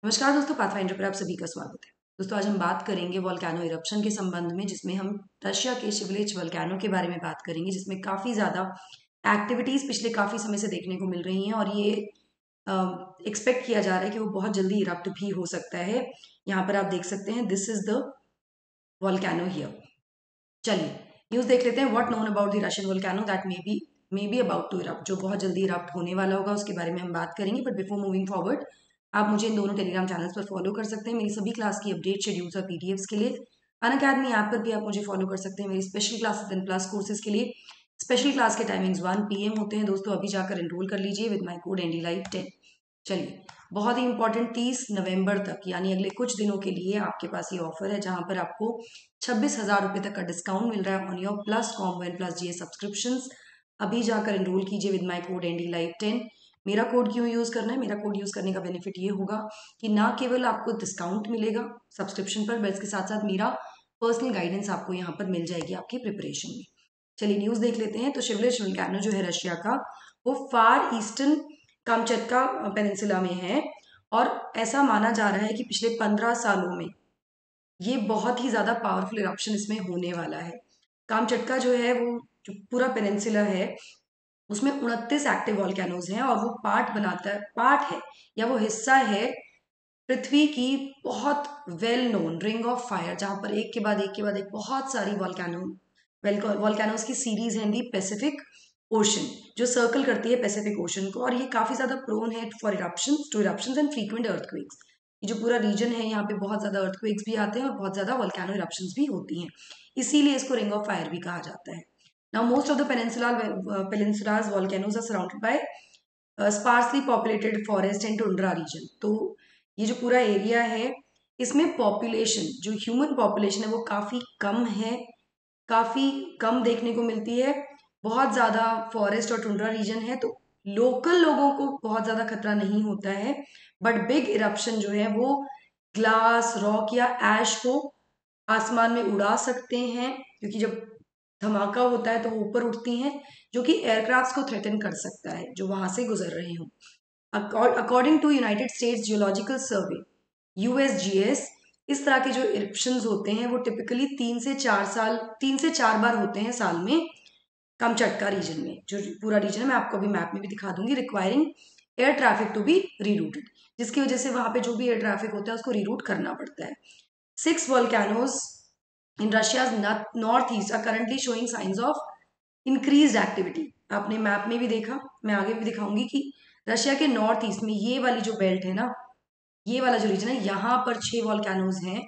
नमस्कार दोस्तों, पाथफाइंडर पर आप सभी का स्वागत है। दोस्तों, आज हम बात करेंगे वोल्केनो इरप्शन के संबंध में, जिसमें हम रशिया के शिवलिच वोल्केनो के बारे में बात करेंगे, जिसमें काफ़ी ज़्यादा एक्टिविटीज़ पिछले काफ़ी समय से देखने को मिल रही हैं और ये एक्सपेक्ट किया जा रहा है कि वो बहुत जल्दी इरप्ट भी हो सकता है। यहाँ पर आप देख सकते हैं, this is the volcano here. चलिए न्यूज़ देख लेते हैं। What known about the Russian volcano that may be about to erupt, जो बहुत जल्दी इरप्ट होने वाला होगा, उसके बारे में हम बात करेंगे। बट बिफोर मूविंग फॉरवर्ड, आप मुझे इन दोनों टेलीग्राम चैनल्स पर फॉलो कर सकते हैं। मेरी सभी क्लास की अपडेट, शेड्यूल्स और पीडीएफ्स के लिए अनअकैडमी ऐप पर भी आप मुझे फॉलो कर सकते हैं। मेरी special classes and plus courses के लिए स्पेशल क्लास के टाइमिंग्स 1 PM होते हैं। दोस्तों, अभी जाकर एनरोल कर लीजिए विद माई कोड NDLive10। चलिए, बहुत ही इंपॉर्टेंट, 30 नवंबर तक यानी अगले कुछ दिनों के लिए आपके पास ये ऑफर है, जहां पर आपको 26,000 रुपये तक का डिस्काउंट मिल रहा है on your plus combo and plus GS subscriptions. अभी जाकर एनरोल कीजिए विद माई कोड NDLive10। मेरा कोड क्यों यूज़ करना है? मेरा कोड यूज़ करने का बेनिफिट ये होगा कि ना केवल आपको डिस्काउंट मिलेगा सब्सक्रिप्शन पर, बल्कि इसके साथ साथ मेरा पर्सनल गाइडेंस आपको यहाँ पर मिल जाएगी आपकी प्रिपरेशन में। चलिए न्यूज़ देख लेते हैं। तो शिवलिच वोल्केनो जो है रशिया का, वो फार ईस्टर्न कामचटका पेनिनसुला में है और ऐसा माना जा रहा है कि पिछले 15 सालों में ये बहुत ही ज़्यादा पावरफुल इरप्शन इसमें होने वाला है। कामचटका जो है, वो जो पूरा पेनिनसुला है, उसमें 29 एक्टिव वॉल्केनोज हैं और वो पार्ट है या वो हिस्सा है पृथ्वी की बहुत well known ring of fire, जहां पर एक के बाद एक के बाद एक बहुत सारी वॉल्केनोज की सीरीज है इन दी पैसिफिक ओशन, जो सर्कल करती है पैसिफिक ओशन को। और ये काफी ज्यादा प्रोन है for eruptions and frequent earthquakes. ये जो पूरा रीजन है, यहाँ पे बहुत ज्यादा अर्थक्वेक्स भी आते हैं और बहुत ज्यादा वॉल्केनो इरप्शंस भी होती हैं, इसीलिए इसको रिंग ऑफ फायर भी कहा जाता है। Now most of the peninsula's volcanoes are surrounded by sparsely populated forest and tundra region. तो ये जो पूरा एरिया है, इसमें पॉपुलेशन, जो ह्यूमन पॉपुलेशन है, वो काफ़ी कम है, काफ़ी कम देखने को मिलती है। बहुत ज़्यादा फॉरेस्ट और टुंड्रा रीजन है, तो लोकल लोगों को बहुत ज़्यादा खतरा नहीं होता है। बट बिग इरप्शन जो है, वो ग्लास, रॉक या ऐश को आसमान में उड़ा सकते हैं, क्योंकि जब धमाका होता है तो वो ऊपर उठती हैं, जो कि एयरक्राफ्ट्स को थ्रेटन कर सकता है जो वहां से गुजर रहे हों। According to United States geological survey USGS, इस तरह के जो इरप्शंस होते हैं वो टिपिकली 3 से 4 बार होते हैं साल में। कामचटका रीजन में, जो पूरा रीजन है, मैं आपको अभी मैप में भी दिखा दूंगी, requiring air traffic to be rerouted, जिसकी वजह से वहां पे जो भी एयर ट्रैफिक होता है उसको रीरूट करना पड़ता है। 6 volcanoes in Russia's northeast are currently showing signs of increased activity। आपने मैप में भी देखा, मैं आगे भी दिखाऊंगी कि रशिया के नॉर्थ ईस्ट में ये वाली जो बेल्ट है ना, ये वाला जो रीजन है, यहाँ पर 6 वॉल्केनोज हैं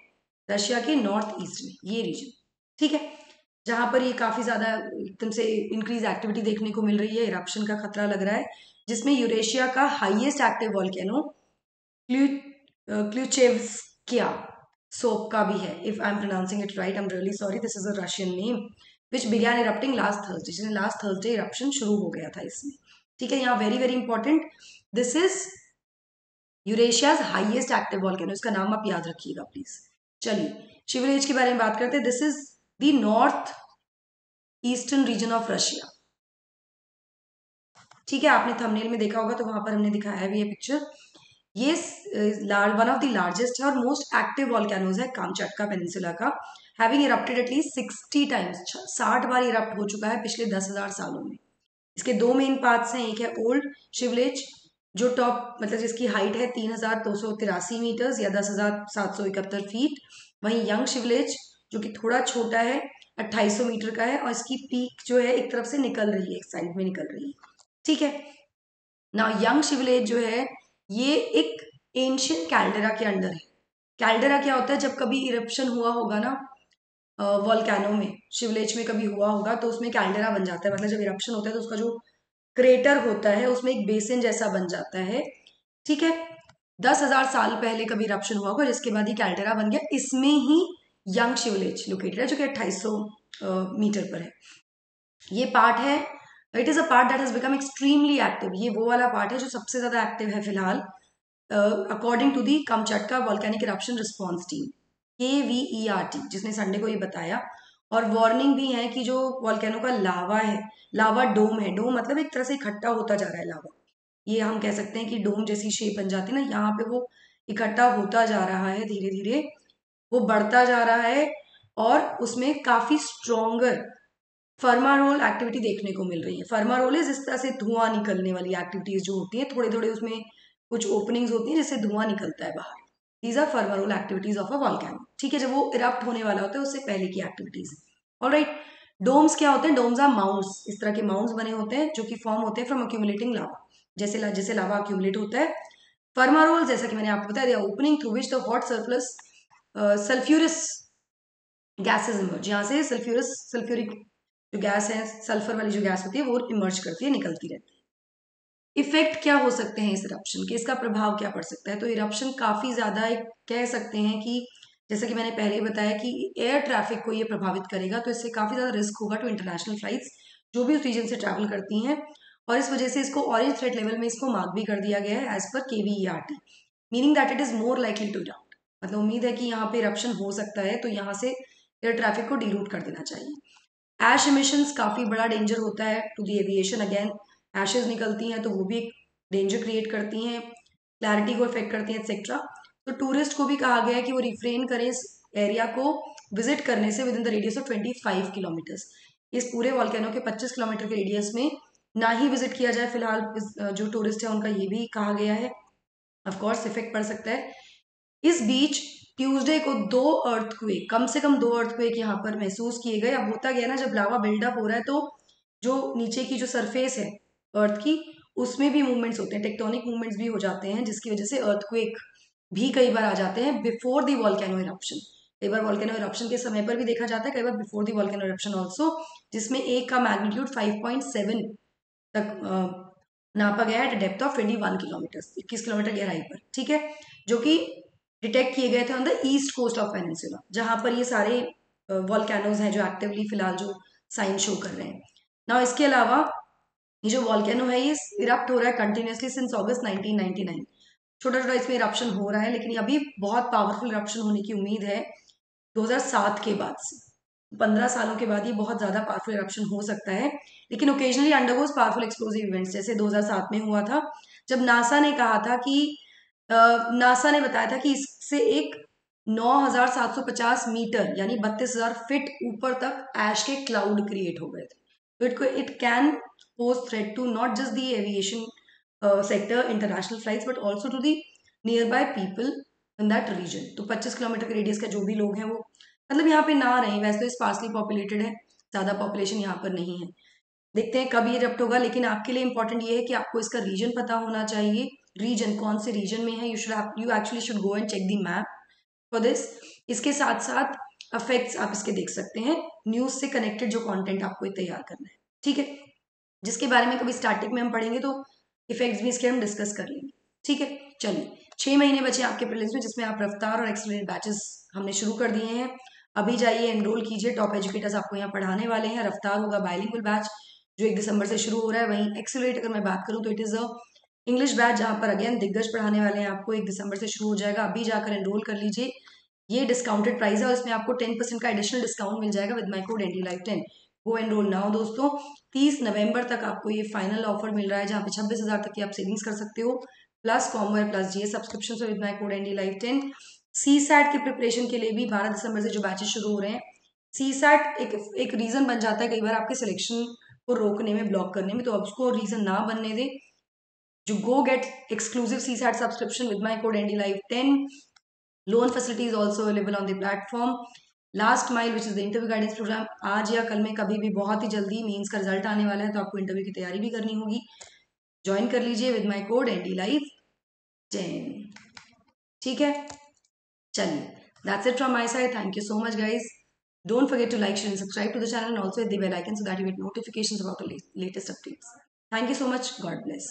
रशिया के नॉर्थ ईस्ट में, ये रीजन, ठीक है, जहां पर ये काफी ज्यादा एकदम से इंक्रीज एक्टिविटी देखने को मिल रही है, इरप्शन का खतरा लग रहा है। जिसमें यूरेशिया का हाईएस्ट एक्टिव वॉल्केनो क्ल्यूचेव्स्किया सोप का भी है। If I am pronouncing it right, I am really sorry, this is a Russian name, which began erupting last Thursday, जिसने लास्ट थर्सडे इरप्शन शुरू हो गया था इसमें, ठीक है। यहाँ very very important, this is Eurasia's highest active volcano, इसका नाम आप याद रखिएगा प्लीज। चलिए शिवलिच के बारे में बात करते हैं। This is the north eastern region of Russia, ठीक है। आपने थंबनेल में देखा होगा तो वहां पर हमने दिखाया भी है पिक्चर। ये वन ऑफ द लार्जेस्ट है और मोस्ट एक्टिव वॉल्केनोज है कामचटका पेनिनसुला का, हैविंग इरप्टेड एटलीस्ट 60 टाइम्स, 60 बार इरप्ट हो चुका है पिछले 10,000 सालों में। इसके दो मेन पार्ट्स हैं, एक है ओल्ड शिवलिच, जो टॉप मतलब जिसकी हाइट है 3,283 मीटर्स या 10,771 फीट। वहीं यंग शिवलिच, जो कि थोड़ा छोटा है, 2,800 मीटर का है और इसकी पीक जो है एक तरफ से निकल रही है, एक साइड में निकल रही है, ठीक है ना। यंग शिवलिच जो है, ये एक एंशियंट कैल्डेरा के अंडर है। कैल्डेरा क्या होता है? जब कभी इरप्शन हुआ होगा ना वॉल्केनो में, शिवलिच में कभी हुआ होगा, तो उसमें कैल्डेरा बन जाता है। मतलब जब इरप्शन होता है तो उसका जो क्रेटर होता है उसमें एक बेसिन जैसा बन जाता है, ठीक है। 10,000 साल पहले कभी इरप्शन हुआ होगा, जिसके बाद ये कैल्डेरा बन गया। इसमें ही यंग शिवलिच लोकेटेड है, जो कि 2,800 मीटर पर है। ये पार्ट है, it is a part that has become extremely active. ये वो वाला पार्ट है जो सबसे ज्यादा एक्टिव है फिलहाल, according to the Kamchatka volcanic eruption response team, KVERT, जिसने संडे को ये बताया। और वार्निंग भी है कि जो वॉल्केनो का लावा है, लावा डोम है, डोम मतलब एक तरह से इकट्ठा होता जा रहा है लावा, ये हम कह सकते हैं कि डोम जैसी शेप बन जाती है ना, यहाँ पे वो इकट्ठा होता जा रहा है, धीरे धीरे वो बढ़ता जा रहा है और उसमें काफी स्ट्रॉन्गर फर्मारोल एक्टिविटी देखने को मिल रही है। फर्मारोल इस तरह से धुआं निकलने वाली एक्टिविटीज जो होती है, थोड़े थोड़े उसमें कुछ ओपनिंग्स होती है जिससे धुआं निकलता है बाहर। These are fumarole activities of a volcano. ठीक है, जब वो इरप्ट होने वाला होता है उससे पहले की एक्टिविटीज। ऑलराइट, डोम्स क्या होते हैं? Domes are mounts. इस तरह के माउंट्स बने होते हैं जो कि फॉर्म होते हैं फ्रॉम अक्यूमुलेटिंग लावा, जैसे जैसे लावा अक्यूमुलेट होता है। फर्मारोल, जैसा कि मैंने आपको बताया, opening through which the hot surplus sulphurous gases emerge. यहाँ से सल्फ्यूरिक जो गैस है, सल्फर वाली जो गैस होती है वो इमर्ज करती है, निकलती रहती है। इफेक्ट क्या हो सकते हैं इस इरप्शन के, इसका प्रभाव क्या पड़ सकता है? तो इरप्शन काफी ज्यादा कह सकते हैं कि जैसे कि मैंने पहले ही बताया कि एयर ट्रैफिक को ये प्रभावित करेगा, तो इससे काफी ज्यादा रिस्क होगा टू इंटरनेशनल फ्लाइट्स जो भी उस रीजन से ट्रैवल करती हैं। और इस वजह से इसको ऑरेंज थ्रेट लेवल में इसको मार्क भी कर दिया गया है एज पर KVERT, meaning that it is more likely to erupt. मतलब उम्मीद है कि यहाँ पे इरप्शन हो सकता है, तो यहाँ से एयर ट्रैफिक को डीरूट कर देना चाहिए। एश इमिशंस काफी बड़ा डेंजर होता है to the aviation. Again ashes निकलती हैं तो वो भी एक डेंजर क्रिएट करती हैं, क्लैरिटी को इफेक्ट करती हैं एक्सेट्रा। तो टूरिस्ट को भी कहा गया है कि वो रिफ्रेन करें इस एरिया को विजिट करने से with in the radius of 25 kilometres. इस पूरे वॉल्केनो के 25 किलोमीटर के रेडियस में ना ही विजिट किया जाए फिलहाल। जो टूरिस्ट है उनका ये भी कहा गया है। ऑफकोर्स इफेक्ट पड़ सकता है। इस बीच ट्यूसडे को कम से कम दो अर्थक्वेक यहाँ पर महसूस किए गए। अब होता गया ना, जब लावा बिल्डअप हो रहा है तो जो नीचे की जो सरफेस है अर्थ की, उसमें भी मूवमेंट्स होते हैं, टेक्टोनिक मूवमेंट्स भी हो जाते हैं, जिसकी वजह से अर्थक्वेक भी कई बार आ जाते हैं बिफोर दी वॉल्केनो इरप्शन। कई बार वॉल्केनो इरप्शन के समय पर भी देखा जाता है, कई बार before the volcano eruption also, जिसमें एक का मैग्नीट्यूड 5.7 तक नापा गया है, डेप्थ ऑफ 21 किलोमीटर, 21 किलोमीटर गहराई पर। ठीक है, जो कि डिटेक्ट किए गए थे on the east coast of peninsula, जहां पर ये सारे वॉल्केनोज हैं जो एक्टिवली फिलहाल जो साइन शो कर रहे हैं ना। इसके अलावा ये जो वॉल्केनो है ये इरप्ट हो रहा है कंटिन्यूसली सिंस अगस्त 1999। छोटा छोटा इसमें इरप्शन हो रहा है, लेकिन अभी बहुत पावरफुल इरप्शन होने की उम्मीद है 2007 के बाद से। 15 सालों के बाद ये बहुत ज्यादा पावरफुल इरप्शन हो सकता है, लेकिन occasionally undergoes powerful explosive events, जैसे 2007 में हुआ था जब नासा ने कहा था कि नासा ने बताया था कि इससे एक 9,750 मीटर यानी 32,000 फीट ऊपर तक ऐश के क्लाउड क्रिएट हो गए थे। तो it can pose threat to not just the aviation sector, international flights, but also to the nearby people in that region. तो 25 किलोमीटर के रेडियस का जो भी लोग हैं वो मतलब यहाँ पे ना रहें। वैसे तो स्पार्सली पॉपुलेटेड है, ज्यादा पॉपुलेशन यहाँ पर नहीं है। देखते हैं कब ये इरप्ट होगा, लेकिन आपके लिए इंपॉर्टेंट ये है कि आपको इसका रीजन पता होना चाहिए। रीजन कौन से रीजन में है, you actually should go and check the map for this. इसके साथ साथ इफेक्ट्स आप इसके देख सकते हैं, न्यूज से कनेक्टेड जो कंटेंट आपको तैयार करना है। ठीक है, जिसके बारे में कभी स्टार्टिंग में हम पढ़ेंगे तो इफेक्ट्स भी इसके हम डिस्कस कर लेंगे। ठीक है, चलिए 6 महीने बचे आपके प्रीलिम्स में, जिसमें आप रफ्तार और एक्सेलरेटेड बैचेस हमने शुरू कर दिए हैं। अभी जाइए एनरोल कीजिए, टॉप एजुकेटर्स आपको यहाँ पढ़ाने वाले हैं। रफ्तार होगा बाइलिंगुअल बैच जो 1 दिसंबर से शुरू हो रहा है। वहीं एक्सेलरेट अगर मैं बात करूँ तो it is a English batch, जहाँ पर अगेन दिग्गज पढ़ाने वाले हैं आपको। 1 दिसंबर से शुरू हो जाएगा, अभी जाकर एनरोल कर लीजिए। ये डिस्काउंटेड प्राइस है और इसमें आपको 10% का एडिशनल डिस्काउंट मिल जाएगा विद माई कोड NDLive10। वो एनरोल नाउ दोस्तों। 30 नवंबर तक आपको ये फाइनल ऑफर मिल रहा है, जहाँ पे 26,000 तक की आप सेविंग्स कर सकते हो, प्लस कॉमवेयर plus GS subscription with my code NDLive10। CSAT की प्रिपरेशन के लिए भी 12 दिसंबर से जो बैचेस शुरू हो रहे हैं। CSAT एक रीजन बन जाता है कई बार आपके सिलेक्शन को रोकने में, ब्लॉक करने में, तो अब उसको रीजन ना बनने दे। जो go get exclusive CSAT subscription with my code NDLive10। Loan facility is also available on the platform. Last mile which is the interview guidance programme, आज या कल में कभी भी, बहुत ही जल्दी मीन्स का रिजल्ट आने वाला है, तो आपको इंटरव्यू की तैयारी भी करनी होगी। ज्वाइन कर लीजिए विद माई कोड NDLive10। ठीक है, चलिए that's it from my side. Thank you so much guys. Don't forget to like, share and subscribe to the channel, and also hit the bell icon so that you get notifications about the latest updates. Thank you so much. God bless.